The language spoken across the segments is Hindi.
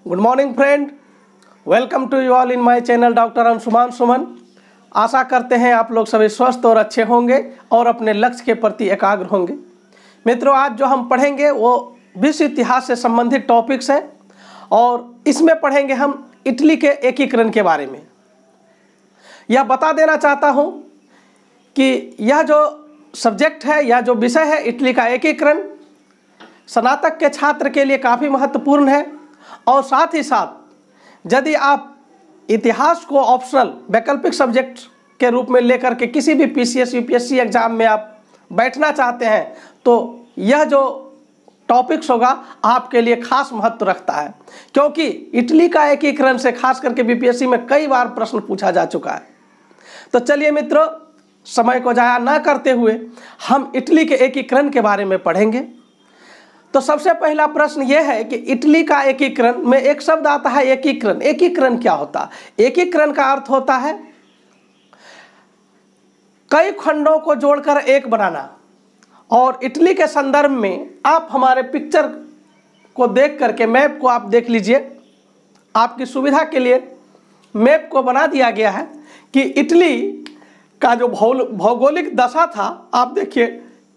Good morning friend, welcome to you all in my channel doctor Anshuman Suman. आशा करते हैं आप लोग सभी स्वस्थ और अच्छे होंगे और अपने लक्ष्य के प्रति एकाग्र होंगे। मित्रों, आज जो हम पढ़ेंगे वो विश्व इतिहास से संबंधित टॉपिक्स हैं और इसमें पढ़ेंगे हम इटली के एकीकरण के बारे में। यह बता देना चाहता हूँ कि यह जो सब्जेक्ट है या जो विषय है इटली का एकीकरण स्नातक के छात्र के लिए काफ़ी महत्वपूर्ण है और साथ ही साथ यदि आप इतिहास को ऑप्शनल वैकल्पिक सब्जेक्ट के रूप में लेकर के किसी भी पीसीएस यूपीएससी एग्जाम में आप बैठना चाहते हैं तो यह जो टॉपिक्स होगा आपके लिए खास महत्व रखता है, क्योंकि इटली का एकीकरण से खास करके बीपीएससी में कई बार प्रश्न पूछा जा चुका है। तो चलिए मित्रों, समय को जाया ना करते हुए हम इटली के एकीकरण के बारे में पढ़ेंगे। तो सबसे पहला प्रश्न यह है कि इटली का एकीकरण में एक शब्द आता है एकीकरण। एकीकरण क्या होता है? एकीकरण का अर्थ होता है कई खंडों को जोड़कर एक बनाना। और इटली के संदर्भ में आप हमारे पिक्चर को देख करके मैप को आप देख लीजिए। आपकी सुविधा के लिए मैप को बना दिया गया है कि इटली का जो भौगोलिक दशा था, आप देखिए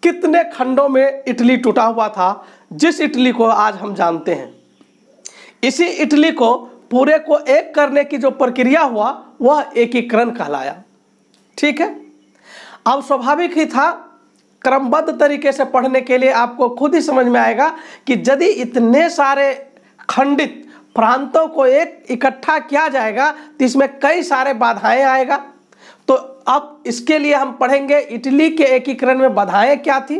कितने खंडों में इटली टूटा हुआ था, जिस इटली को आज हम जानते हैं। इसी इटली को पूरे को एक करने की जो प्रक्रिया हुआ वह एकीकरण कहलाया। ठीक है, अब स्वाभाविक ही था, क्रमबद्ध तरीके से पढ़ने के लिए आपको खुद ही समझ में आएगा कि यदि इतने सारे खंडित प्रांतों को एक इकट्ठा किया जाएगा तो इसमें कई सारे बाधाएं आएगा। तो अब इसके लिए हम पढ़ेंगे इटली के एकीकरण में बाधाएं क्या थी,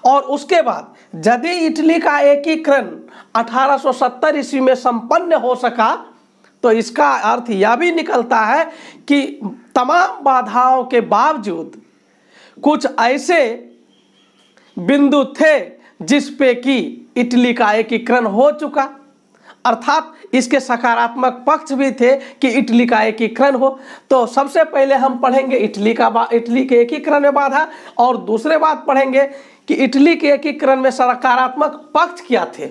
और उसके बाद यदि इटली का एकीकरण 1870 ईस्वी में संपन्न हो सका तो इसका अर्थ यह भी निकलता है कि तमाम बाधाओं के बावजूद कुछ ऐसे बिंदु थे जिस पे कि इटली का एकीकरण हो चुका, अर्थात इसके सकारात्मक पक्ष भी थे कि इटली का एकीकरण हो। तो सबसे पहले हम पढ़ेंगे इटली के एकीकरण में बाधा, और दूसरे बात पढ़ेंगे कि इटली के एकीकरण में सकारात्मक पक्ष क्या थे।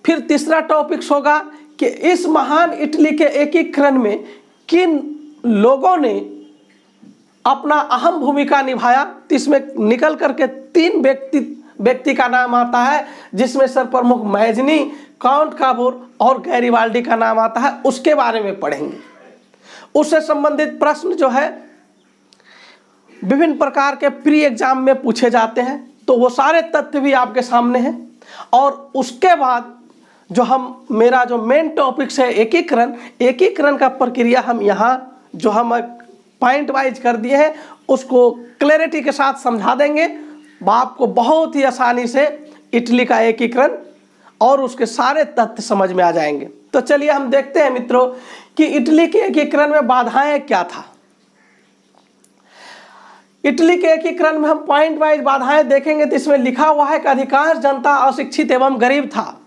फिर तीसरा टॉपिक्स होगा कि इस महान इटली के एकीकरण में किन लोगों ने अपना अहम भूमिका निभाया। तो इसमें निकल करके तीन व्यक्ति का नाम आता है, जिसमें सर्वप्रमुख मैजनी, काउंट काबूर और गैरिबाल्डी का नाम आता है। उसके बारे में पढ़ेंगे। उससे संबंधित प्रश्न जो है विभिन्न प्रकार के प्री एग्जाम में पूछे जाते हैं, तो वो सारे तथ्य भी आपके सामने हैं। और उसके बाद जो मेरा जो मेन टॉपिक्स है एकीकरण का प्रक्रिया हम यहाँ जो हम पॉइंट वाइज कर दिए हैं उसको क्लैरिटी के साथ समझा देंगे। आपको बहुत ही आसानी से इटली का एकीकरण और उसके सारे तथ्य समझ में आ जाएंगे। तो चलिए हम देखते हैं मित्रों कि इटली के एकीकरण में बाधाएं क्या था। इटली के एकीकरण में हम पॉइंट वाइज बाधाएं देखेंगे तो इसमें लिखा हुआ है कि अधिकांश जनता अशिक्षित एवं गरीब था।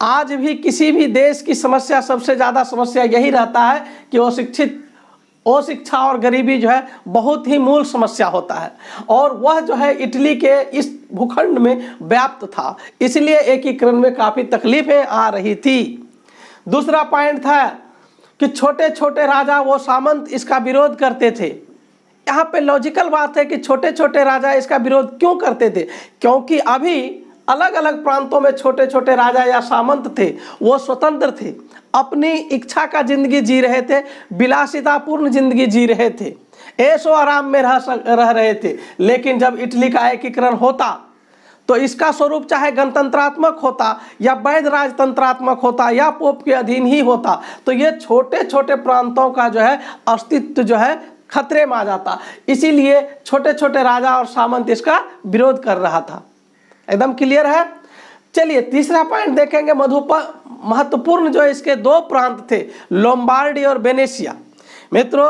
आज भी किसी भी देश की समस्या, सबसे ज्यादा समस्या यही रहता है कि अशिक्षा और गरीबी जो है बहुत ही मूल समस्या होता है, और वह जो है इटली के इस भूखंड में व्याप्त था, इसलिए एकीकरण में काफ़ी तकलीफें आ रही थी। दूसरा पॉइंट था कि छोटे छोटे राजा वो सामंत इसका विरोध करते थे। यहाँ पे लॉजिकल बात है कि छोटे छोटे राजा इसका विरोध क्यों करते थे, क्योंकि अभी अलग अलग प्रांतों में छोटे छोटे राजा या सामंत थे, वो स्वतंत्र थे, अपनी इच्छा का जिंदगी जी रहे थे, विलासितापूर्ण जिंदगी जी रहे थे, ऐशो आराम में रह रहे थे। लेकिन जब इटली का एकीकरण होता तो इसका स्वरूप चाहे गणतंत्रात्मक होता या वैध राजतंत्रात्मक होता या पोप के अधीन ही होता, तो ये छोटे छोटे प्रांतों का जो है अस्तित्व जो है खतरे में आ जाता। इसीलिए छोटे छोटे राजा और सामंत इसका विरोध कर रहा था। एकदम क्लियर है। चलिए तीसरा पॉइंट देखेंगे। महत्वपूर्ण जो इसके दो प्रांत थे, लोम्बार्डी और वेनेशिया। मित्रों,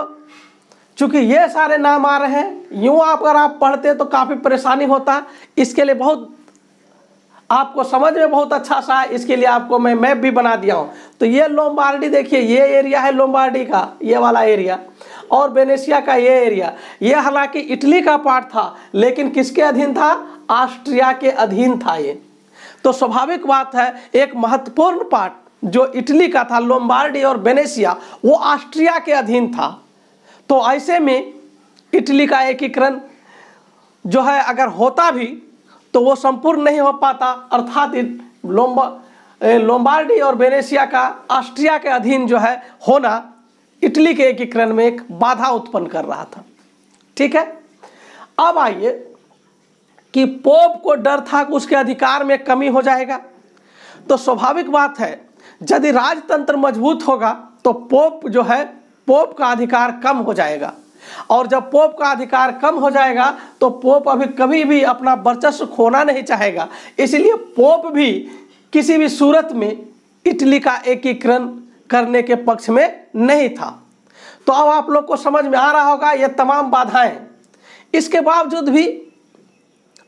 चूंकि ये सारे नाम आ रहे हैं, यूं अगर आप पढ़ते तो काफी परेशानी होता। इसके लिए बहुत आपको समझ में बहुत अच्छा सा है, इसके लिए आपको मैं मैप भी बना दिया हूं। तो ये लोम्बार्डी देखिए, ये एरिया है लोम्बार्डी का, ये वाला एरिया, और वेनेशिया का ये एरिया। ये हालांकि इटली का पार्ट था, लेकिन किसके अधीन था? ऑस्ट्रिया के अधीन था ये। तो स्वाभाविक बात है एक महत्वपूर्ण पार्ट जो इटली का था, लोम्बार्डी और वेनेशिया, वो ऑस्ट्रिया के अधीन था। तो ऐसे में इटली का एकीकरण जो है अगर होता भी तो वो संपूर्ण नहीं हो पाता, अर्थात लोम्बार्डी और वेनेशिया का ऑस्ट्रिया के अधीन जो है होना इटली के एकीकरण में एक बाधा उत्पन्न कर रहा था। ठीक है, अब आइए कि पोप को डर था कि उसके अधिकार में कमी हो जाएगा। तो स्वाभाविक बात है यदि राजतंत्र मजबूत होगा तो पोप जो है, पोप का अधिकार कम हो जाएगा, और जब पोप का अधिकार कम हो जाएगा तो पोप अभी कभी भी अपना वर्चस्व खोना नहीं चाहेगा। इसलिए पोप भी किसी भी सूरत में इटली का एकीकरण करने के पक्ष में नहीं था। तो अब आप लोग को समझ में आ रहा होगा ये तमाम बाधाएं। इसके बावजूद भी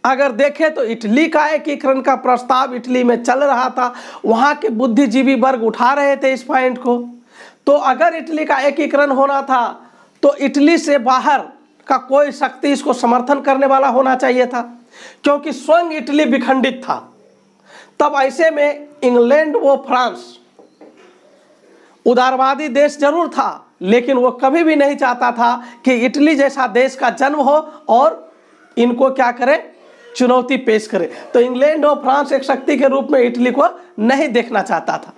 अगर देखें तो इटली का एकीकरण का प्रस्ताव इटली में चल रहा था, वहाँ के बुद्धिजीवी वर्ग उठा रहे थे इस पॉइंट को। तो अगर इटली का एकीकरण होना था तो इटली से बाहर का कोई शक्ति इसको समर्थन करने वाला होना चाहिए था, क्योंकि स्वयं इटली विखंडित था। तब ऐसे में इंग्लैंड व फ्रांस उदारवादी देश जरूर था, लेकिन वो कभी भी नहीं चाहता था कि इटली जैसा देश का जन्म हो और इनको क्या करे, चुनौती पेश करे। तो इंग्लैंड और फ्रांस एक शक्ति के रूप में इटली को नहीं देखना चाहता था।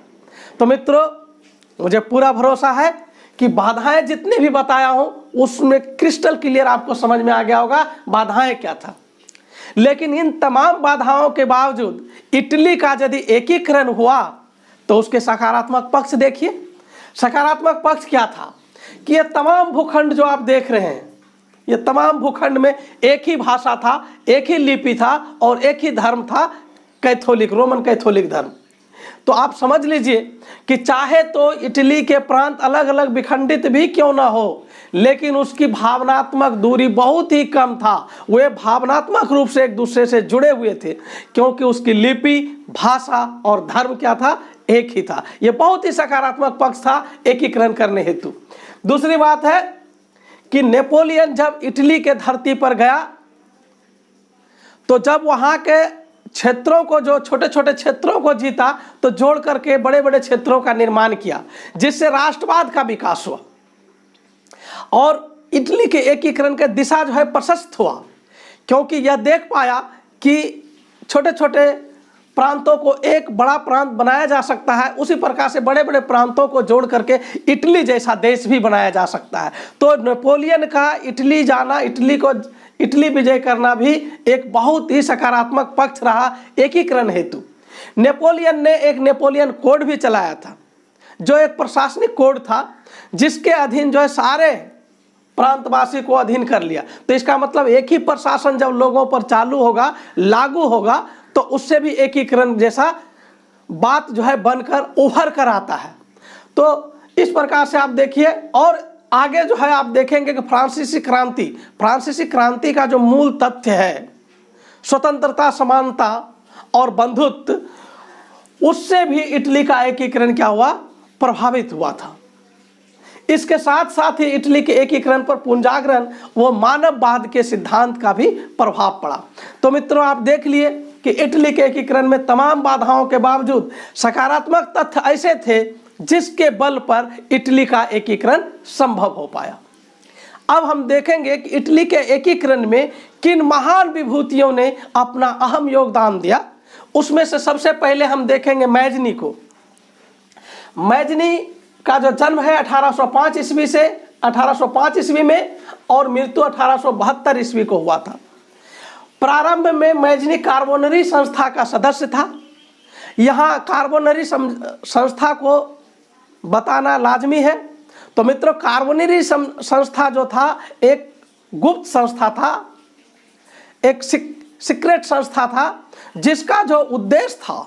तो मित्रों, मुझे पूरा भरोसा है कि बाधाएं जितनी भी बताया हूं उसमें क्रिस्टल क्लियर आपको समझ में आ गया होगा बाधाएं क्या था। लेकिन इन तमाम बाधाओं के बावजूद इटली का यदि एकीकरण हुआ तो उसके सकारात्मक पक्ष देखिए। सकारात्मक पक्ष क्या था कि ये तमाम भूखंड जो आप देख रहे हैं, ये तमाम भूखंड में एक ही भाषा था, एक ही लिपि था और एक ही धर्म था, कैथोलिक, रोमन कैथोलिक धर्म। तो आप समझ लीजिए कि चाहे तो इटली के प्रांत अलग अलग विखंडित भी क्यों ना हो, लेकिन उसकी भावनात्मक दूरी बहुत ही कम था। वे भावनात्मक रूप से एक दूसरे से जुड़े हुए थे, क्योंकि उसकी लिपि, भाषा और धर्म क्या था, एक ही था। यह बहुत ही सकारात्मक पक्ष था एकीकरण करने हेतु। दूसरी बात है कि नेपोलियन जब इटली के धरती पर गया तो जब वहां के क्षेत्रों को, जो छोटे छोटे क्षेत्रों को जीता, तो जोड़ करके बड़े बड़े क्षेत्रों का निर्माण किया, जिससे राष्ट्रवाद का विकास हुआ और इटली के एकीकरण की दिशा जो है प्रशस्त हुआ, क्योंकि यह देख पाया कि छोटे छोटे प्रांतों को एक बड़ा प्रांत बनाया जा सकता है, उसी प्रकार से बड़े बड़े प्रांतों को जोड़ करके इटली जैसा देश भी बनाया जा सकता है। तो नेपोलियन का इटली जाना, इटली विजय करना भी एक बहुत ही सकारात्मक पक्ष रहा एकीकरण हेतु। नेपोलियन ने एक नेपोलियन कोड भी चलाया था, जो एक प्रशासनिक कोड था, जिसके अधीन जो है सारे प्रांतवासी को अधीन कर लिया। तो इसका मतलब एक ही प्रशासन जब लोगों पर चालू होगा, लागू होगा, तो उससे भी एकीकरण जैसा बात जो है बनकर उभर कर आता है। तो इस प्रकार से आप देखिए, और आगे जो है आप देखेंगे कि फ्रांसीसी क्रांति का जो मूल तथ्य है स्वतंत्रता, समानता और बंधुत्व, उससे भी इटली का एकीकरण क्या हुआ, प्रभावित हुआ था। इसके साथ साथ ही इटली के एकीकरण पर पुनर्जागरण व मानववाद के सिद्धांत का भी प्रभाव पड़ा। तो मित्रों, आप देख लिए कि इटली के एकीकरण में तमाम बाधाओं के बावजूद सकारात्मक तथ्य ऐसे थे जिसके बल पर इटली का एकीकरण संभव हो पाया। अब हम देखेंगे कि इटली के एकीकरण में किन महान विभूतियों ने अपना अहम योगदान दिया। उसमें से सबसे पहले हम देखेंगे मैजनी को। मैजनी का जो जन्म है 1805 ईस्वी से 1805 ईस्वी में और मृत्यु 1872 ईस्वी को हुआ था। प्रारंभ में मैजनी कार्बोनरी संस्था का सदस्य था। यहाँ कार्बोनरी संस्था को बताना लाजमी है। तो मित्रों, कार्बोनरी संस्था जो था एक गुप्त संस्था था, एक सीक्रेट संस्था था, जिसका जो उद्देश्य था,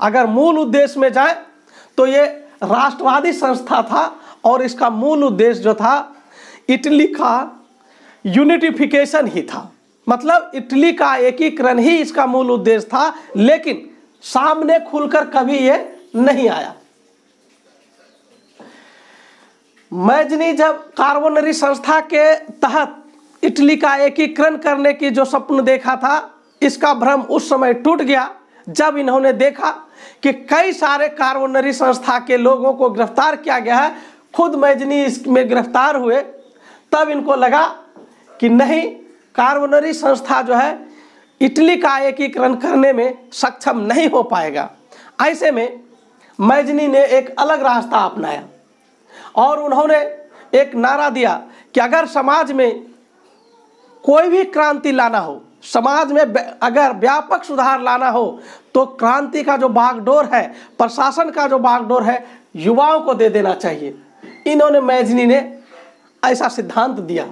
अगर मूल उद्देश्य में जाए तो ये राष्ट्रवादी संस्था था और इसका मूल उद्देश्य जो था इटली का यूनिटिफिकेशन ही था। मतलब इटली का एकीकरण ही इसका मूल उद्देश्य था, लेकिन सामने खुलकर कभी ये नहीं आया। मैजनी जब कार्बोनरी संस्था के तहत इटली का एकीकरण करने की जो स्वप्न देखा था, इसका भ्रम उस समय टूट गया जब इन्होंने देखा कि कई सारे कार्बोनरी संस्था के लोगों को गिरफ्तार किया गया है, खुद मैजनी इसमें गिरफ्तार हुए, तब इनको लगा कि नहीं, कार्बोनरी संस्था जो है इटली का एकीकरण करने में सक्षम नहीं हो पाएगा। ऐसे में मैजनी ने एक अलग रास्ता अपनाया और उन्होंने एक नारा दिया कि अगर समाज में कोई भी क्रांति लाना हो, समाज में अगर व्यापक सुधार लाना हो, तो क्रांति का जो बागडोर है, प्रशासन का जो बागडोर है, युवाओं को दे देना चाहिए। इन्होंने मैजनी ने ऐसा सिद्धांत दिया।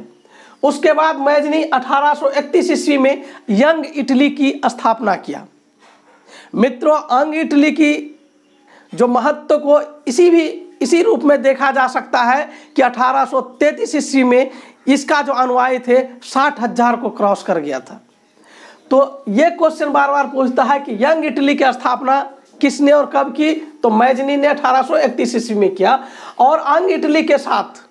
उसके बाद मैजनी 1831 ईस्वी में यंग इटली की स्थापना किया। मित्रों, यंग इटली की जो महत्व को इसी रूप में देखा जा सकता है कि 1833 ईस्वी में इसका जो अनुयायी थे 60,000 को क्रॉस कर गया था। तो ये क्वेश्चन बार बार पूछता है कि यंग इटली की स्थापना किसने और कब की? तो मैजनी ने 1831 ईस्वी में किया। और यंग इटली के साथ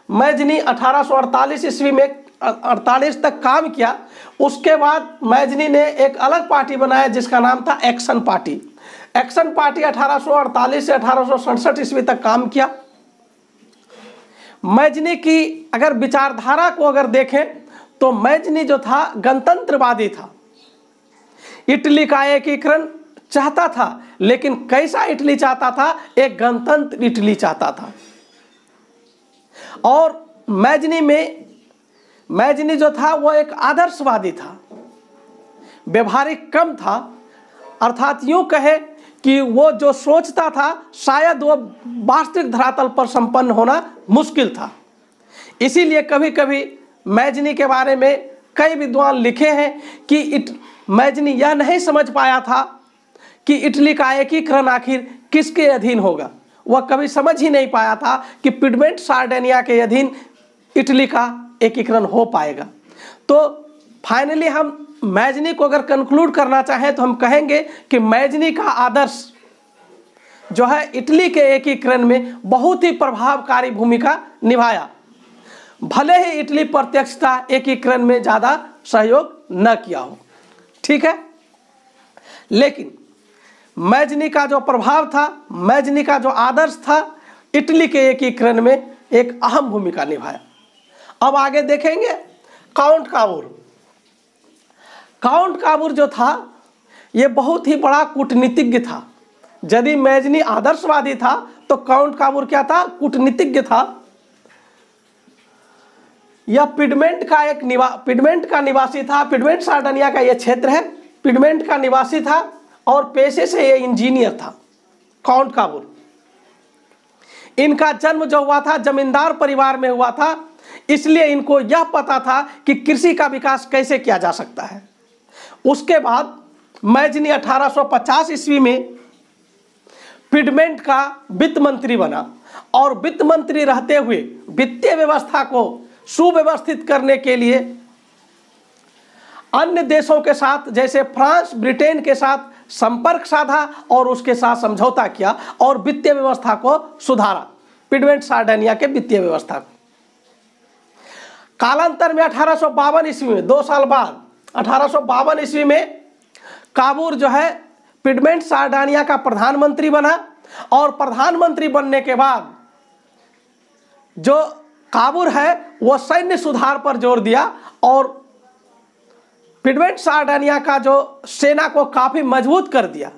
मैजनी 1848 ईस्वी में 48 तक काम किया। उसके बाद मैजनी ने एक अलग पार्टी बनाया जिसका नाम था एक्शन पार्टी। एक्शन पार्टी 1848 से 1867 ईस्वी तक काम किया। मैजनी की अगर विचारधारा को अगर देखें तो मैजनी जो था गणतंत्रवादी था। इटली का एकीकरण चाहता था, लेकिन कैसा इटली चाहता था? एक गणतंत्र इटली चाहता था। और मैजनी जो था वो एक आदर्शवादी था, व्यवहारिक कम था। अर्थात यूं कहे कि वो जो सोचता था शायद वो वास्तविक धरातल पर संपन्न होना मुश्किल था। इसीलिए कभी कभी मैजनी के बारे में कई विद्वान लिखे हैं कि मैजनी यह नहीं समझ पाया था कि इटली का एकीकरण आखिर किसके अधीन होगा। वह कभी समझ ही नहीं पाया था कि पिडमेंट सार्डिनिया के अधीन इटली का एकीकरण हो पाएगा। तो फाइनली हम मैजनी को अगर कंक्लूड करना चाहें तो हम कहेंगे कि मैजनी का आदर्श जो है इटली के एकीकरण में बहुत ही प्रभावकारी भूमिका निभाया। भले ही इटली प्रत्यक्षता एकीकरण में ज़्यादा सहयोग न किया हो, ठीक है, लेकिन मैजनी का जो प्रभाव था, मैजनी का जो आदर्श था, इटली के एकीकरण में एक अहम भूमिका निभाया। अब आगे देखेंगे काउंट काबूर। काउंट काबूर जो था ये बहुत ही बड़ा कूटनीतिज्ञ था। यदि मैजनी आदर्शवादी था तो काउंट काबूर क्या था? कूटनीतिज्ञ था। यह पिडमेंट का निवासी था। पिडमेंट सार्डिनिया का यह क्षेत्र है, पिडमेंट का निवासी था और पेशे से ये इंजीनियर था काउंट काबूर। इनका जन्म जो हुआ था जमींदार परिवार में हुआ था, इसलिए इनको यह पता था कि कृषि का विकास कैसे किया जा सकता है। उसके बाद मैजनी 1850 ईस्वी में पिडमेंट का वित्त मंत्री बना और वित्त मंत्री रहते हुए वित्तीय व्यवस्था को सुव्यवस्थित करने के लिए अन्य देशों के साथ जैसे फ्रांस, ब्रिटेन के साथ संपर्क साधा और उसके साथ समझौता किया और वित्तीय व्यवस्था को सुधारा, पिडमेंट सार्डिनिया के वित्तीय व्यवस्था को। कालांतर में 1852 ईस्वी में, 2 साल बाद 1852 ईस्वी में काबूर जो है पिडमेंट सार्डिनिया का प्रधानमंत्री बना और प्रधानमंत्री बनने के बाद जो काबूर है वो सैन्य सुधार पर जोर दिया और पिडमेंट सार्डिनिया का जो सेना को काफ़ी मजबूत कर दिया।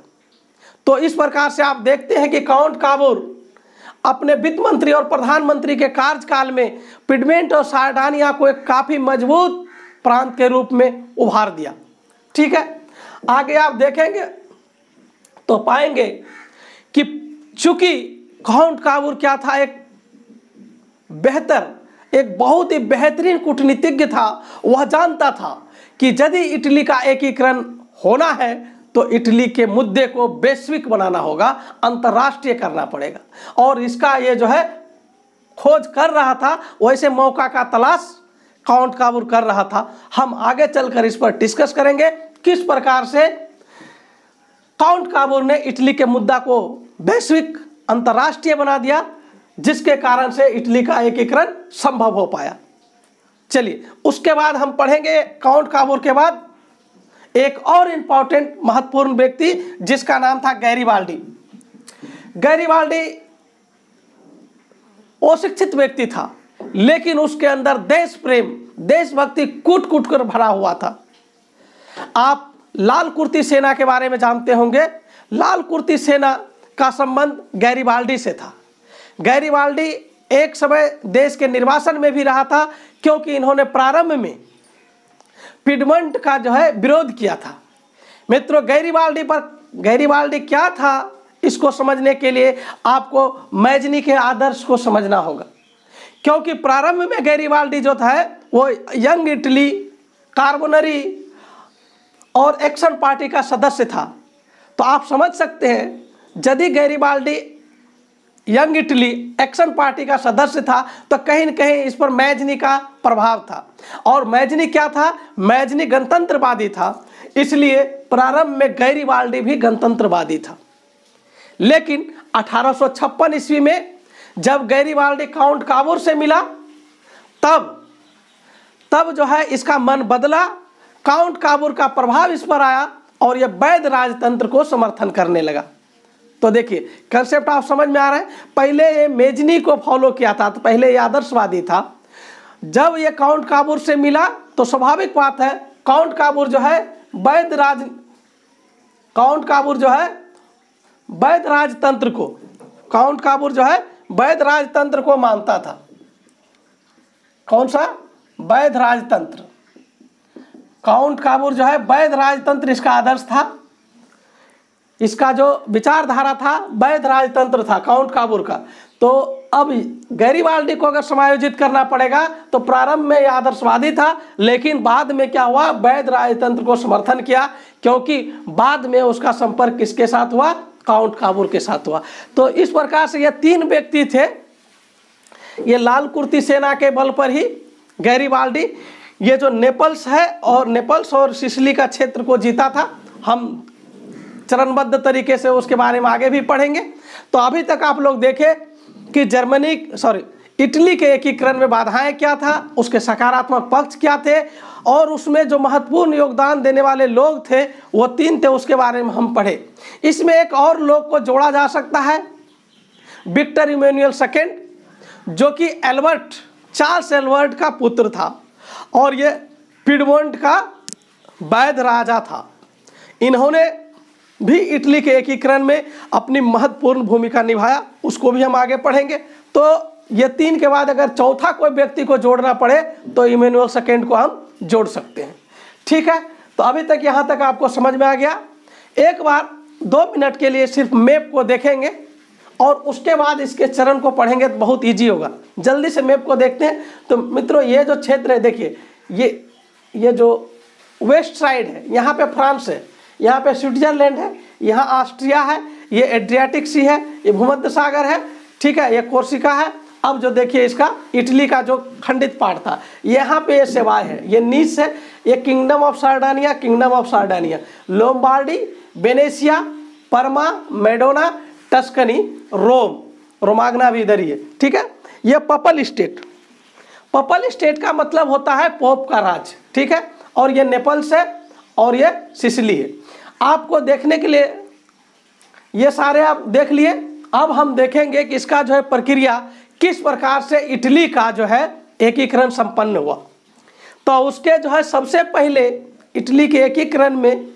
तो इस प्रकार से आप देखते हैं कि काउंट काबूर अपने वित्त मंत्री और प्रधानमंत्री के कार्यकाल में पिडमेंट और सार्डिनिया को एक काफ़ी मजबूत प्रांत के रूप में उभार दिया, ठीक है। आगे आप देखेंगे तो पाएंगे कि चूंकि काउंट काबूर क्या था, एक बहुत ही बेहतरीन कूटनीतिज्ञ था। वह जानता था कि यदि इटली का एकीकरण होना है तो इटली के मुद्दे को वैश्विक बनाना होगा, अंतर्राष्ट्रीय करना पड़ेगा और इसका ये जो है खोज कर रहा था। वैसे मौका का तलाश काउंट काबूर कर रहा था। हम आगे चलकर इस पर डिस्कस करेंगे किस प्रकार से काउंट काबूर ने इटली के मुद्दा को वैश्विक अंतर्राष्ट्रीय बना दिया, जिसके कारण से इटली का एकीकरण संभव हो पाया। चलिए उसके बाद हम पढ़ेंगे काउंट काबूर के बाद एक और इंपॉर्टेंट महत्वपूर्ण व्यक्ति जिसका नाम था गैरिबाल्डी। गैरिबाल्डी अशिक्षित व्यक्ति था, लेकिन उसके अंदर देश प्रेम, देशभक्ति कूट कूट कर भरा हुआ था। आप लाल कुर्ती सेना के बारे में जानते होंगे। लाल कुर्ती सेना का संबंध गैरिबाल्डी से था। गैरिबाल्डी एक समय देश के निर्वासन में भी रहा था, क्योंकि इन्होंने प्रारंभ में पिडमंट का जो है विरोध किया था। मित्रों, गैरिबाल्डी क्या था, इसको समझने के लिए आपको मैजनी के आदर्श को समझना होगा, क्योंकि प्रारंभ में गैरिबाल्डी जो था वो यंग इटली, कार्बोनरी और एक्शन पार्टी का सदस्य था। तो आप समझ सकते हैं, यदि Garibaldi young Italy action party का सदस्य था तो कहीं न कहीं इस पर मैजनी का प्रभाव था। और मैजनी क्या था? मैजनी गणतंत्रवादी था, इसलिए प्रारंभ में गैरिबाल्डी भी गणतंत्रवादी था। लेकिन 1856 ईस्वी में जब गैरिबाल्डी काउंट काबूर से मिला, तब जो है इसका मन बदला। काउंट काबूर का प्रभाव इस पर आया और यह वैध राजतंत्र को समर्थन करने लगा। तो देखिए, कंसेप्ट आप समझ में आ रहा है। पहले ये मेजनी को फॉलो किया था, तो पहले ये आदर्शवादी था। जब ये काउंट काबूर से मिला तो स्वाभाविक बात है, काउंट काबूर जो है वैध राजतंत्र को मानता था। कौन सा? वैध राजतंत्र। काउंट काबूर जो है वैध राजतंत्र इसका आदर्श था। इसका जो विचारधारा था वैध राजतंत्र था काउंट काबूर का। तो अब गैरिबाल्डी को अगर समायोजित करना पड़ेगा तो प्रारंभ में यह आदर्शवादी था, लेकिन बाद में क्या हुआ? वैध राजतंत्र को समर्थन किया, क्योंकि बाद में उसका संपर्क किसके साथ हुआ? काउंट काबूर के साथ हुआ। तो इस प्रकार से ये तीन व्यक्ति थे। ये लाल कुर्ती सेना के बल पर ही गैरिबाल्डी ये जो नेपल्स है और नेपल्स और सिसिली का क्षेत्र को जीता था। हम चरणबद्ध तरीके से उसके बारे में आगे भी पढ़ेंगे। तो अभी तक आप लोग देखें कि इटली के एकीकरण में बाधाएं क्या था, उसके सकारात्मक पक्ष क्या थे, और उसमें जो महत्वपूर्ण योगदान देने वाले लोग थे वो तीन थे, उसके बारे में हम पढ़े। इसमें एक और लोग को जोड़ा जा सकता है, विक्टर इमैनुअल सेकेंड, जो कि चार्ल्स एल्बर्ट का पुत्र था और ये पिडमोंट का वैध राजा था। इन्होंने भी इटली के एकीकरण में अपनी महत्वपूर्ण भूमिका निभाया, उसको भी हम आगे पढ़ेंगे। तो ये तीन के बाद अगर चौथा कोई व्यक्ति को जोड़ना पड़े तो इमैनुअल सेकेंड को हम जोड़ सकते हैं। ठीक है, तो अभी तक यहाँ तक आपको समझ में आ गया। एक बार 2 मिनट के लिए सिर्फ मैप को देखेंगे और उसके बाद इसके चरण को पढ़ेंगे तो बहुत ईजी होगा। जल्दी से मैप को देखते हैं। तो मित्रों, ये जो क्षेत्र है, देखिए ये जो वेस्ट साइड है, यहाँ पे फ्रांस है, यहाँ पे स्विट्जरलैंड है, यहाँ ऑस्ट्रिया है, ये एड्रियाटिक सी है, ये भूमध्य सागर है, ठीक है, ये कोर्सिका है। अब जो देखिए इसका इटली का जो खंडित पार्ट था, यहाँ पे ये सेवाय है, ये नीस है, ये kingdom of Sardinia, Lombardy, Venetia, Parma, Modena, Tuscany, Romagna भी इधर ही है। ठीक है, ये पपल स्टेट का मतलब होता है पोप का राज। ठीक है, और ये नेपल्स है और ये सिसिली है। आपको देखने के लिए ये सारे आप देख लिए। अब हम देखेंगे कि इसका जो है प्रक्रिया किस प्रकार से इटली का जो है एकीकरण संपन्न हुआ। तो उसके जो है सबसे पहले इटली के एकीकरण में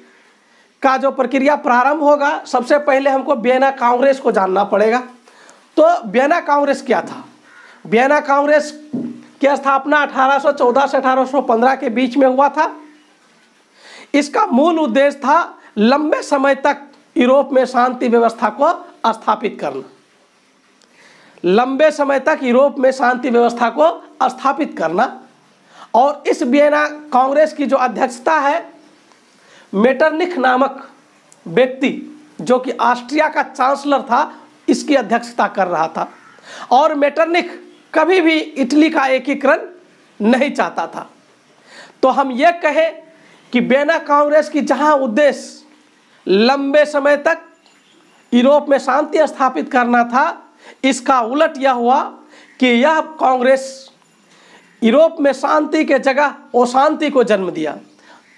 का जो प्रक्रिया प्रारंभ होगा, सबसे पहले हमको वियना कांग्रेस को जानना पड़ेगा। तो वियना कांग्रेस क्या था? वियना कांग्रेस की स्थापना 1814 से 1815 के बीच में हुआ था। इसका मूल उद्देश्य था लंबे समय तक यूरोप में शांति व्यवस्था को स्थापित करना। लंबे समय तक यूरोप में शांति व्यवस्था को स्थापित करना। और इस वियना कांग्रेस की जो अध्यक्षता है, मेटरनिख नामक व्यक्ति जो कि ऑस्ट्रिया का चांसलर था, इसकी अध्यक्षता कर रहा था। और मेटरनिख कभी भी इटली का एकीकरण नहीं चाहता था। तो हम ये कहें कि वियना कांग्रेस की जहां उद्देश्य लंबे समय तक यूरोप में शांति स्थापित करना था, इसका उलट यह हुआ कि यह कांग्रेस यूरोप में शांति के जगह अशांति को जन्म दिया।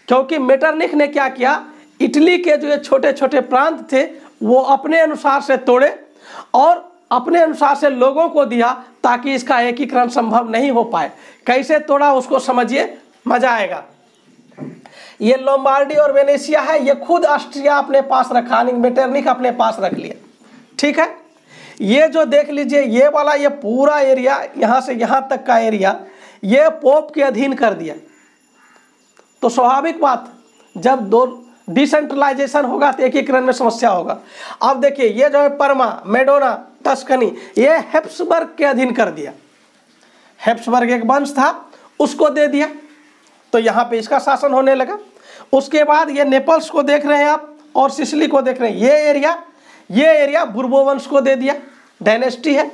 क्योंकि मेटरनिख ने क्या किया, इटली के जो ये छोटे छोटे प्रांत थे वो अपने अनुसार से तोड़े और अपने अनुसार से लोगों को दिया ताकि इसका एकीकरण संभव नहीं हो पाए। कैसे तोड़ा उसको समझिए, मजा आएगा। ये लोम्बार्डी और वेनेशिया है, ये खुद ऑस्ट्रिया अपने पास रखा, मेटरनिख अपने पास रख लिया, ठीक है। ये जो देख लीजिए ये वाला ये पूरा एरिया यहाँ से यहाँ तक का एरिया ये पोप के अधीन कर दिया। तो स्वाभाविक बात, जब दो डिसेंट्रलाइजेशन होगा तो एकीकरण में समस्या होगा। अब देखिए ये जो है परमा, मेडोना, टस्कनी, ये हैप्सबर्ग के अधीन कर दिया। हैप्सबर्ग एक वंश था, उसको दे दिया, तो यहाँ पे इसका शासन होने लगा। उसके बाद ये नेपल्स को देख रहे हैं आप और सिसिली को देख रहे हैं, ये एरिया बुर्बो वंश को दे दिया, डायनेस्टी है।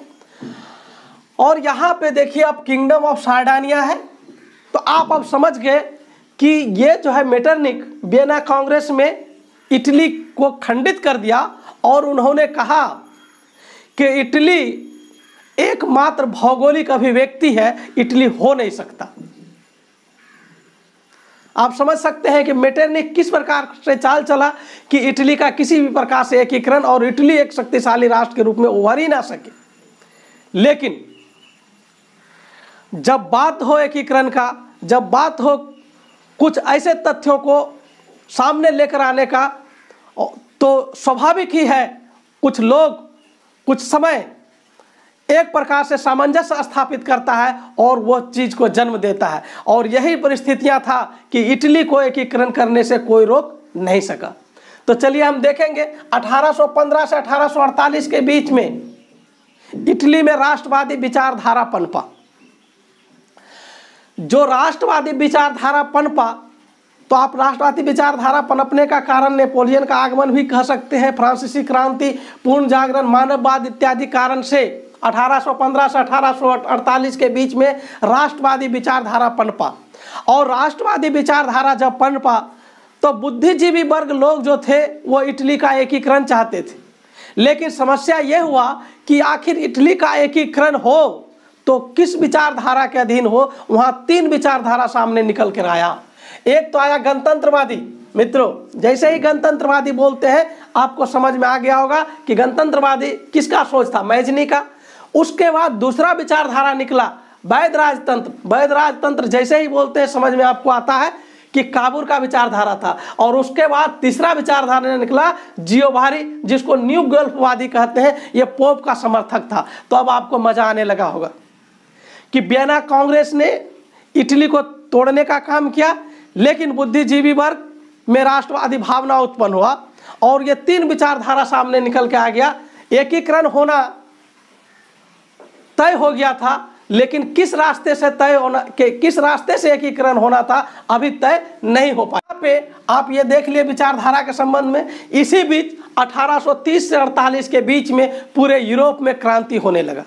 और यहाँ पे देखिए अब किंगडम ऑफ सार्डानिया है। तो आप अब समझ गए कि ये जो है मेटरनिख वियना कांग्रेस में इटली को खंडित कर दिया और उन्होंने कहा कि इटली एकमात्र भौगोलिक अभिव्यक्ति है, इटली हो नहीं सकता। आप समझ सकते हैं कि मेटरनिख किस प्रकार से चाल चला कि इटली का किसी भी प्रकार से एकीकरण और इटली एक शक्तिशाली राष्ट्र के रूप में उभर ही ना सके। लेकिन जब बात हो एकीकरण का, जब बात हो कुछ ऐसे तथ्यों को सामने लेकर आने का, तो स्वाभाविक ही है कुछ लोग कुछ समय एक प्रकार से सामंजस्य स्थापित करता है और वो चीज़ को जन्म देता है। और यही परिस्थितियां था कि इटली को एकीकरण करने से कोई रोक नहीं सका। तो चलिए हम देखेंगे 1815 से 1848 के बीच में इटली में राष्ट्रवादी विचारधारा पनपा। जो राष्ट्रवादी विचारधारा पनपा, तो आप राष्ट्रवादी विचारधारा पनपने का कारण नेपोलियन का आगमन भी कह सकते हैं, फ्रांसीसी क्रांति, पूर्ण जागरण, मानववाद इत्यादि कारण से 1815 से 1848 के बीच में राष्ट्रवादी विचारधारा पनपा। और राष्ट्रवादी विचारधारा जब पनपा तो बुद्धिजीवी वर्ग लोग जो थे वो इटली का एकीकरण चाहते थे। लेकिन समस्या ये हुआ कि आखिर इटली का एकीकरण हो तो किस विचारधारा के अधीन हो। वहाँ तीन विचारधारा सामने निकल कर आया। एक तो आया गणतंत्रवादी। मित्रों, जैसे ही गणतंत्रवादी बोलते हैं आपको समझ में आ गया होगा कि गणतंत्रवादी किसका सोच था, मैजनी का। उसके बाद दूसरा विचारधारा निकला वैध राजतंत्र। वैध राजतंत्र जैसे ही बोलते हैं समझ में आपको आता है कि काबूर का विचारधारा था। और उसके बाद तीसरा विचारधारा निकला जियोवारी, जिसको न्यू गल्फवादी कहते हैं, ये पोप का समर्थक था। तो अब आपको मजा आने लगा होगा कि वियना कांग्रेस ने इटली को तोड़ने का काम किया, लेकिन बुद्धिजीवी वर्ग में राष्ट्रवादी भावना उत्पन्न हुआ और ये तीन विचारधारा सामने निकल के आ गया। एकीकरण होना तय हो गया था, लेकिन किस रास्ते से तय होना, किस रास्ते से एकीकरण होना था अभी तय नहीं हो पाया। पे आप ये देख लिए विचारधारा के संबंध में। इसी बीच 1830 से 48 के बीच में पूरे यूरोप में क्रांति होने लगा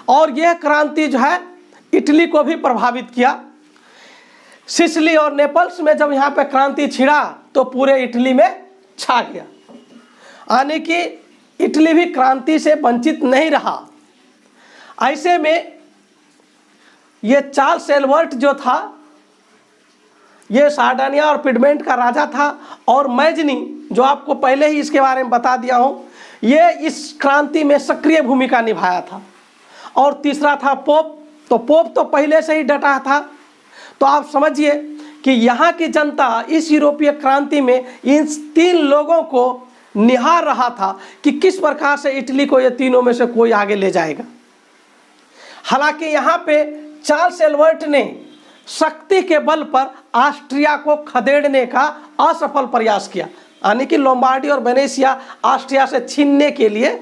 और यह क्रांति जो है इटली को भी प्रभावित किया। सिसिली और नेपल्स में जब यहाँ पे क्रांति छिड़ा तो पूरे इटली में छा गया, यानी कि इटली भी क्रांति से वंचित नहीं रहा। ऐसे में ये चार्ल्स एल्बर्ट जो था ये सार्डिनिया और पिडमेंट का राजा था और मैजनी, जो आपको पहले ही इसके बारे में बता दिया हूँ, ये इस क्रांति में सक्रिय भूमिका निभाया था। और तीसरा था पोप। तो पोप तो पहले से ही डटा था। तो आप समझिए कि यहाँ की जनता इस यूरोपीय क्रांति में इन तीन लोगों को निहार रहा था कि किस प्रकार से इटली को ये तीनों में से कोई आगे ले जाएगा। हालांकि यहाँ पे चार्ल्स एल्बर्ट ने शक्ति के बल पर ऑस्ट्रिया को खदेड़ने का असफल प्रयास किया, यानी कि लोम्बार्डी और वेनेशिया ऑस्ट्रिया से छीनने के लिए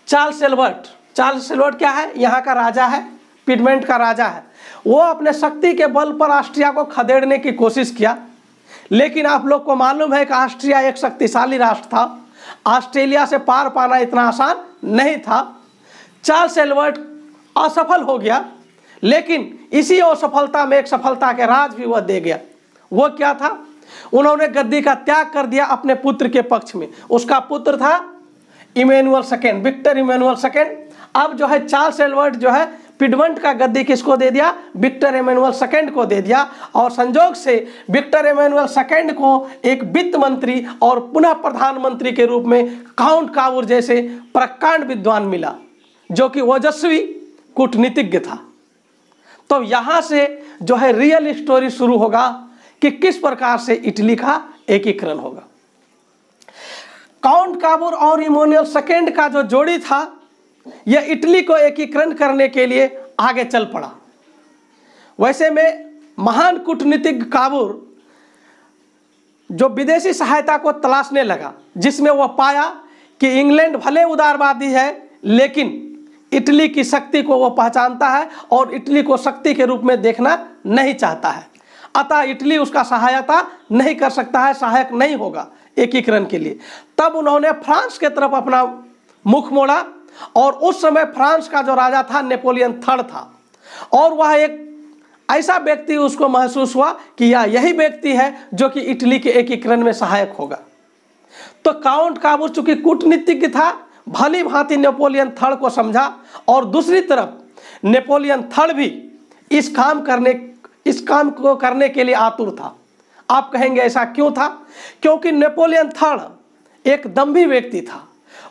चार्ल्स एल्बर्ट क्या है, यहाँ का राजा है, पिडमेंट का राजा है, वो अपने शक्ति के बल पर ऑस्ट्रिया को खदेड़ने की कोशिश किया। लेकिन आप लोग को मालूम है कि ऑस्ट्रिया एक शक्तिशाली राष्ट्र था, ऑस्ट्रेलिया से पार पाना इतना आसान नहीं था। चार्ल्स एल्बर्ट असफल हो गया, लेकिन इसी असफलता में एक सफलता के राज भी वह दे गया। वो क्या था, उन्होंने गद्दी का त्याग कर दिया अपने पुत्र के पक्ष में। उसका पुत्र था Emmanuel second, Victor Emmanuel second. अब जो है चार्ल्स एल्बर्ट जो है पिडमंट का गद्दी किसको दे दिया? विक्टर एमेनुअल सेकंड को दे दिया। और संजोग से विक्टर एमेनुअल सेकंड को एक वित्त मंत्री और पुनः प्रधानमंत्री के रूप में काउंट काबूर जैसे प्रकांड विद्वान मिला, जो कि ओजस्वी कूटनीतिज्ञ था। तो यहाँ से जो है रियल स्टोरी शुरू होगा कि किस प्रकार से इटली का एकीकरण होगा। काउंट काबूर और इमैनुअल सेकंड का जो जोड़ी था, यह इटली को एकीकरण करने के लिए आगे चल पड़ा। वैसे में महान कूटनीतिज्ञ काबूर जो विदेशी सहायता को तलाशने लगा, जिसमें वह पाया कि इंग्लैंड भले उदारवादी है लेकिन इटली की शक्ति को वह पहचानता है और इटली को शक्ति के रूप में देखना नहीं चाहता है, अतः इटली उसका सहायता नहीं कर सकता है, सहायक नहीं होगा एकीकरण के लिए। तब उन्होंने फ्रांस के तरफ अपना मुख मोड़ा और उस समय फ्रांस का जो राजा था नेपोलियन थर्ड था, और वह एक ऐसा व्यक्ति उसको महसूस हुआ कि यही व्यक्ति है जो कि इटली के एकीकरण में सहायक होगा। तो काउंट काबूर चूंकि कूटनीतिज्ञ था, भली भांति नेपोलियन थर्ड को समझा, और दूसरी तरफ नेपोलियन थर्ड भी इस काम को करने के लिए आतुर था। आप कहेंगे ऐसा क्यों था? क्योंकि नेपोलियन थर्ड एक दंभी व्यक्ति था।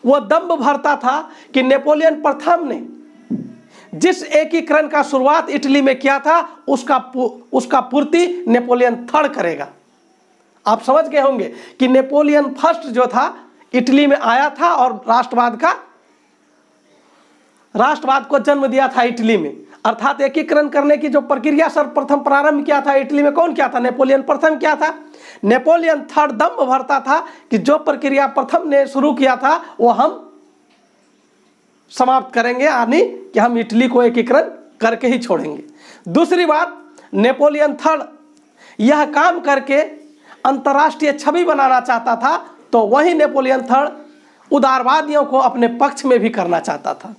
वह दंभ भरता था कि नेपोलियन प्रथम ने जिस एकीकरण का शुरुआत इटली में किया था उसका पूर्ति नेपोलियन थर्ड करेगा। आप समझ गए होंगे कि नेपोलियन फर्स्ट जो था इटली में आया था और राष्ट्रवाद को जन्म दिया था इटली में, अर्थात एकीकरण करने की जो प्रक्रिया सर्वप्रथम प्रारंभ किया था इटली में, कौन किया था? नेपोलियन प्रथम किया था। नेपोलियन थर्ड दंभ भरता था कि जो प्रक्रिया प्रथम ने शुरू किया था वो हम समाप्त करेंगे, यानी कि हम इटली को एकीकरण करके ही छोड़ेंगे। दूसरी बात, नेपोलियन थर्ड यह काम करके अंतर्राष्ट्रीय छवि बनाना चाहता था, तो वही नेपोलियन थर्ड उदारवादियों को अपने पक्ष में भी करना चाहता था।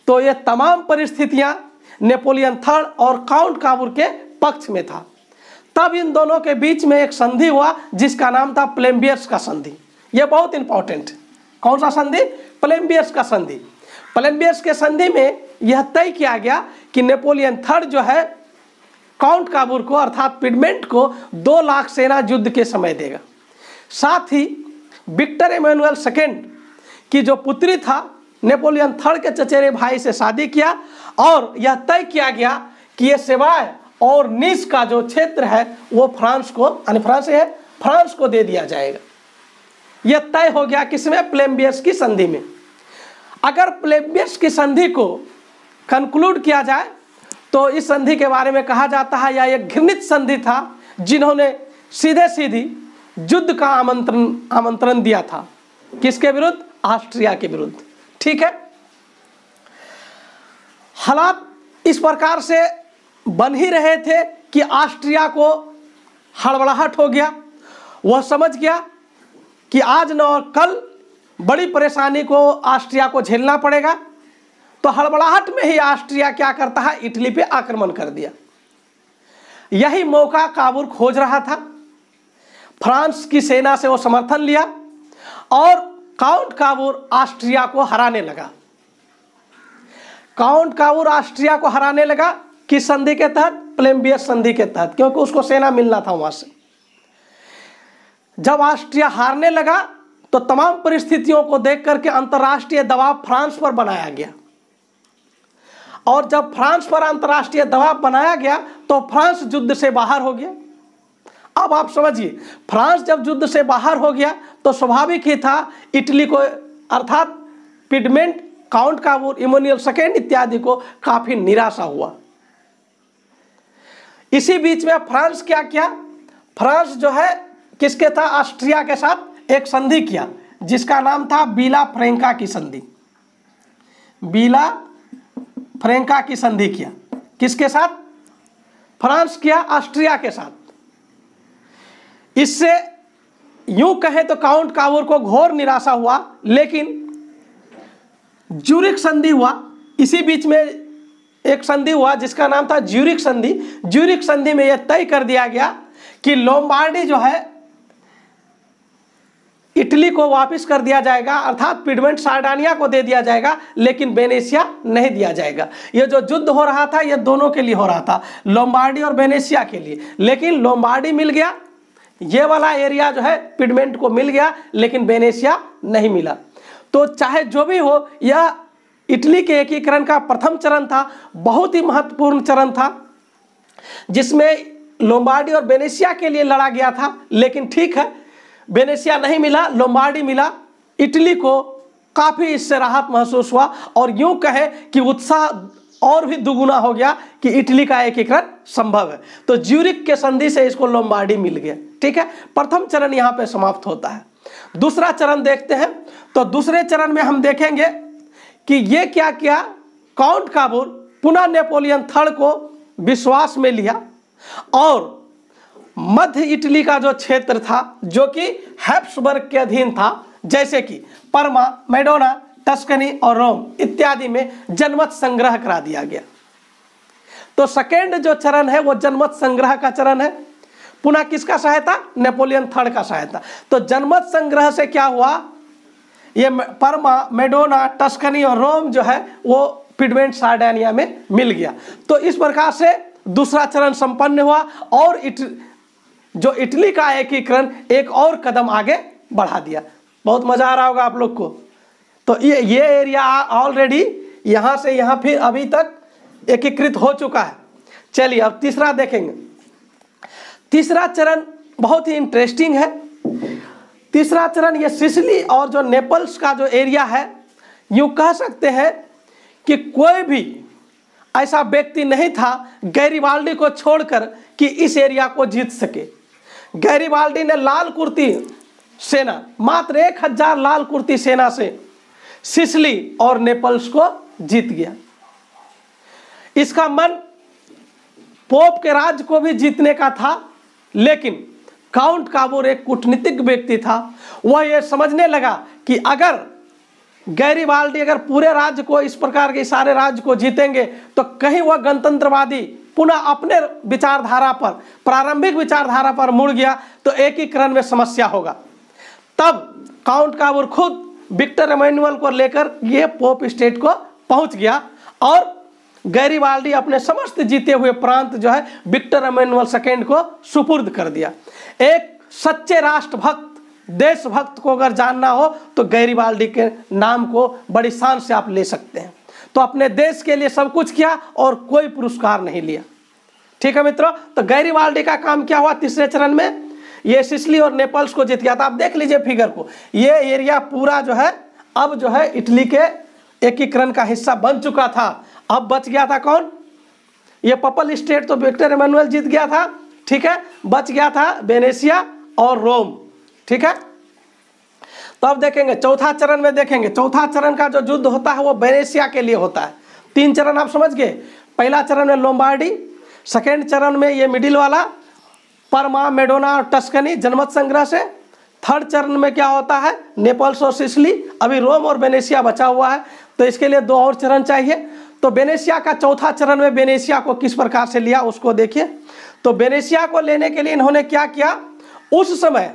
तो ये तमाम परिस्थितियां नेपोलियन थर्ड और काउंट काबूर के पक्ष में था। तब इन दोनों के बीच में एक संधि हुआ जिसका नाम था प्लेम्बियर्स का संधि। यह बहुत इंपॉर्टेंट है। कौन सा संधि? प्लेम्बियर्स का संधि। प्लेम्बियर्स के संधि में यह तय किया गया कि नेपोलियन थर्ड जो है काउंट काबूर को अर्थात पिडमेंट को 2 लाख सेना युद्ध के समय देगा। साथ ही विक्टर एमेनुअल सेकंड की जो पुत्री था नेपोलियन थर्ड के चचेरे भाई से शादी किया, और यह तय किया गया कि ये सेवाय और नीस का जो क्षेत्र है वो फ्रांस को दे दिया जाएगा। यह तय हो गया किसमें? प्लेम्बियर्स की संधि में। अगर प्लेम्बियर्स की संधि को कंक्लूड किया जाए तो इस संधि के बारे में कहा जाता है यह एक घृणित संधि था, जिन्होंने सीधे युद्ध का आमंत्रण दिया था। किसके विरुद्ध? ऑस्ट्रिया के विरुद्ध। ठीक है, हालात इस प्रकार से बन ही रहे थे कि ऑस्ट्रिया को हड़बड़ाहट हो गया। वह समझ गया कि आज न और कल बड़ी परेशानी को ऑस्ट्रिया को झेलना पड़ेगा। तो हड़बड़ाहट में ही ऑस्ट्रिया क्या करता है? इटली पे आक्रमण कर दिया। यही मौका काबूर खोज रहा था। फ्रांस की सेना से वो समर्थन लिया और काउंट काबूर ऑस्ट्रिया को हराने लगा। काउंट काबूर ऑस्ट्रिया को हराने लगा किस संधि के तहत? प्लेम्बियर्स संधि के तहत, क्योंकि उसको सेना मिलना था वहां से। जब ऑस्ट्रिया हारने लगा तो तमाम परिस्थितियों को देख करके अंतर्राष्ट्रीय दबाव फ्रांस पर बनाया गया, और जब फ्रांस पर अंतर्राष्ट्रीय दबाव बनाया गया तो फ्रांस युद्ध से बाहर हो गया। अब आप समझिए, फ्रांस जब युद्ध से बाहर हो गया तो स्वाभाविक ही था इटली को अर्थात पिडमेंट, काउंट काबूर, इमैनुअल सेकंड इत्यादि को काफी निराशा हुआ। इसी बीच में फ्रांस क्या किया? फ्रांस जो है किसके था? ऑस्ट्रिया के साथ एक संधि किया जिसका नाम था बीला फ्रेंका की संधि। बीला फ्रेंका की संधि किया किसके साथ? फ्रांस किया ऑस्ट्रिया के साथ। इससे यूं कहें तो काउंट काबूर को घोर निराशा हुआ, लेकिन ज्यूरिख संधि हुआ। इसी बीच में एक संधि हुआ जिसका नाम था ज्यूरिख संधि। ज्यूरिख संधि में यह तय कर दिया गया कि लोम्बार्डी जो है इटली को वापस कर दिया जाएगा, अर्थात पिडमेंट सार्डानिया को दे दिया जाएगा, लेकिन वेनेशिया नहीं दिया जाएगा। ये जो युद्ध हो रहा था ये दोनों के लिए हो रहा था, लोम्बार्डी और वेनेशिया के लिए, लेकिन लोम्बार्डी मिल गया, ये वाला एरिया जो है पिडमेंट को मिल गया, लेकिन वेनेशिया नहीं मिला। तो चाहे जो भी हो, यह इटली के एकीकरण का प्रथम चरण था, बहुत ही महत्वपूर्ण चरण था, जिसमें लोम्बार्डी और वेनेशिया के लिए लड़ा गया था। लेकिन ठीक है, वेनेशिया नहीं मिला, लोम्बार्डी मिला। इटली को काफ़ी इससे राहत महसूस हुआ और यूं कहे कि उत्साह और भी दुगुना हो गया कि इटली का एकीकरण संभव है। तो ज्यूरिख के संधि से इसको लोम्बार्डी मिल गया। ठीक है, प्रथम चरण यहाँ पे समाप्त होता है। दूसरा चरण देखते हैं। तो दूसरे चरण में हम देखेंगे कि ये क्या किया, काउंट काबूल पुनः नेपोलियन थर्ड को विश्वास में लिया और मध्य इटली का जो क्षेत्र था, जो कि हैब्सबर्ग के अधीन था, जैसे कि परमा, मेडोना, टस्कनी और रोम इत्यादि में जनमत संग्रह करा दिया गया। तो सेकेंड जो चरण है वो जनमत संग्रह का चरण है। पुनः किसका सहायता? नेपोलियन थर्ड का सहायता। तो जनमत संग्रह से क्या हुआ, ये परमा, मेडोना, टस्कनी और रोम जो है वो पिडमेंट सार्डानिया में मिल गया। तो इस प्रकार से दूसरा चरण संपन्न हुआ और जो इटली का एकीकरण एक और कदम आगे बढ़ा दिया। बहुत मजा आ रहा होगा आप लोग को। तो ये एरिया ऑलरेडी यहाँ से यहाँ फिर अभी तक एकीकृत हो चुका है। चलिए अब तीसरा देखेंगे। तीसरा चरण बहुत ही इंटरेस्टिंग है। तीसरा चरण ये सिसिली और जो नेपल्स का जो एरिया है, यूँ कह सकते हैं कि कोई भी ऐसा व्यक्ति नहीं था गैरिबाल्डी को छोड़कर कि इस एरिया को जीत सके। गैरिबाल्डी ने लाल कुर्ती सेना, मात्र 1000 लाल कुर्ती सेना से सिसिली और नेपल्स को जीत गया। इसका मन पोप के राज्य को भी जीतने का था, लेकिन काउंट काबूर एक कूटनीतिक व्यक्ति था। वह यह समझने लगा कि अगर गैरिबाल्डी अगर पूरे राज्य को, इस प्रकार के सारे राज्य को जीतेंगे तो कहीं वह गणतंत्रवादी पुनः अपने विचारधारा पर, प्रारंभिक विचारधारा पर मुड़ गया तो एकीकरण में समस्या होगा। तब काउंट काबूर खुद विक्टर एमेनुअल को लेकर ये पोप स्टेट को पहुंच गया और गैरिबाल्डी अपने समस्त जीते हुए प्रांत जो है विक्टर एमेनुअल सेकेंड को सुपुर्द कर दिया। एक सच्चे राष्ट्रभक्त, देशभक्त को अगर जानना हो तो गैरिबाल्डी के नाम को बड़ी शान से आप ले सकते हैं। तो अपने देश के लिए सब कुछ किया और कोई पुरस्कार नहीं लिया। ठीक है मित्रों, तो गैरिबाल्डी का काम क्या हुआ तीसरे चरण में, ये सिसिली और नेपल्स को जीत गया था। आप देख लीजिए फिगर को, ये एरिया पूरा जो है अब जो है इटली के एकीकरण का हिस्सा बन चुका था। अब बच गया था कौन, ये पपल स्टेट तो विक्टर एमेनुअल जीत गया था। ठीक है, बच गया था वेनेशिया और रोम। ठीक है, तो अब देखेंगे चौथा चरण में देखेंगे। चौथा चरण का जो युद्ध होता है वो वेनेशिया के लिए होता है। 3 चरण आप समझ गए। पहला चरण में लोम्बार्डी, सेकेंड चरण में ये मिडिल वाला परमा, मेडोना और टस्कनी जनमत संग्रह से। थर्ड चरण में क्या होता है, नेपल्स और सिसिली। अभी रोम और वेनेशिया बचा हुआ है, तो इसके लिए 2 और चरण चाहिए। तो वेनेशिया का चौथा चरण में वेनेशिया को किस प्रकार से लिया उसको देखिए। तो वेनेशिया को लेने के लिए इन्होंने क्या किया, उस समय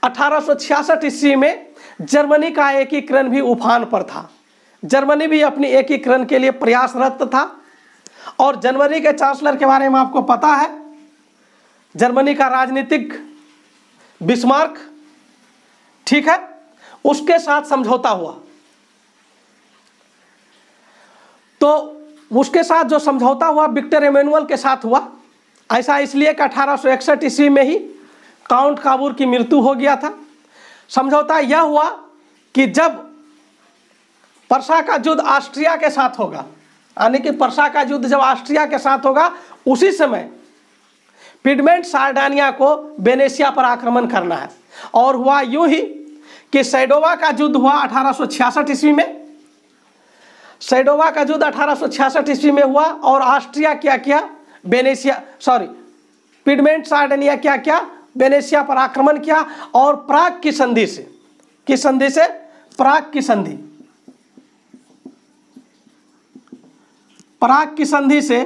1866 ईस्वी में जर्मनी का एकीकरण भी उफान पर था। जर्मनी भी अपनी एकीकरण के लिए प्रयासरत था और जर्मनी के चांसलर के बारे में आपको पता है, जर्मनी का राजनीतिक बिस्मार्क। ठीक है, उसके साथ समझौता हुआ। तो उसके साथ जो समझौता हुआ विक्टर एमेनुअल के साथ हुआ। ऐसा इसलिए कि 1861 ईस्वी में ही काउंट काबूर की मृत्यु हो गया था। समझौता यह हुआ कि जब पर्सा का युद्ध ऑस्ट्रिया के साथ होगा, यानी कि पर्सा का युद्ध जब ऑस्ट्रिया के साथ होगा, उसी समय पिडमेंट सार्डानिया को वेनेशिया पर आक्रमण करना है। और हुआ यूं ही कि सैडोवा का युद्ध हुआ 1866 ईस्वी में। सैडोवा का युद्ध 1866 ईस्वी में हुआ और ऑस्ट्रिया क्या किया, पिडमेंट सार्डानिया क्या किया, वेनेशिया पर आक्रमण किया। और प्राग की संधि से, किस संधि से, प्राग की संधि, प्राग की संधि से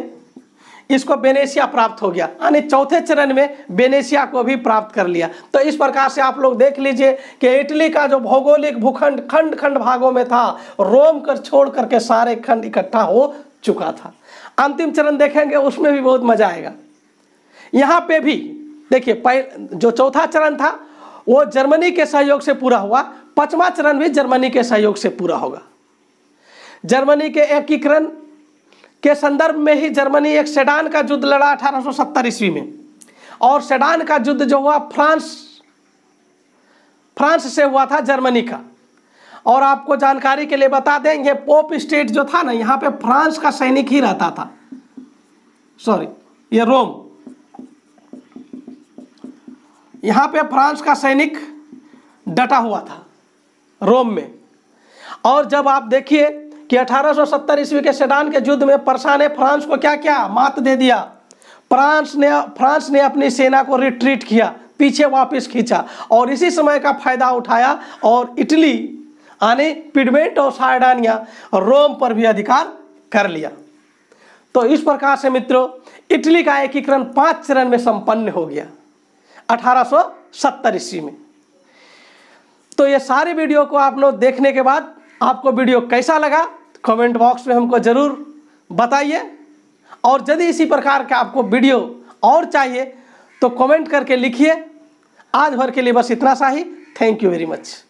इसको वेनेशिया प्राप्त हो गया, यानी चौथे चरण में वेनेशिया को भी प्राप्त कर लिया। तो इस प्रकार से आप लोग देख लीजिए कि इटली का जो भौगोलिक भूखंड खंड खंड भागों में था, रोम कर छोड़ करके सारे खंड इकट्ठा हो चुका था। अंतिम चरण देखेंगे, उसमें भी बहुत मजा आएगा। यहाँ पे भी देखिए, जो चौथा चरण था वो जर्मनी के सहयोग से पूरा हुआ, पांचवा चरण भी जर्मनी के सहयोग से पूरा होगा। जर्मनी के एकीकरण के संदर्भ में ही जर्मनी एक सेडान का युद्ध लड़ा 1870 ईस्वी में, और सेडान का युद्ध जो हुआ फ्रांस से हुआ था जर्मनी का। और आपको जानकारी के लिए बता दें, ये पोप स्टेट जो था ना, यहाँ पे फ्रांस का सैनिक ही रहता था, सॉरी ये रोम, यहाँ पे फ्रांस का सैनिक डटा हुआ था रोम में। और जब आप देखिए कि 1870 ईस्वी के सेडान के युद्ध में पर्सा ने फ्रांस को क्या क्या मात दे दिया। फ्रांस ने अपनी सेना को रिट्रीट किया, पीछे वापस खींचा, और इसी समय का फायदा उठाया और इटली यानी पिडमेंट और सार्डानिया रोम पर भी अधिकार कर लिया। तो इस प्रकार से मित्रों, इटली का एकीकरण 5 चरण में संपन्न हो गया 1870 ईस्वी में। तो ये सारे वीडियो को आप लोग देखने के बाद आपको वीडियो कैसा लगा कमेंट बॉक्स में हमको ज़रूर बताइए, और यदि इसी प्रकार का आपको वीडियो और चाहिए तो कमेंट करके लिखिए। आज भर के लिए बस इतना सा ही। Thank you very much.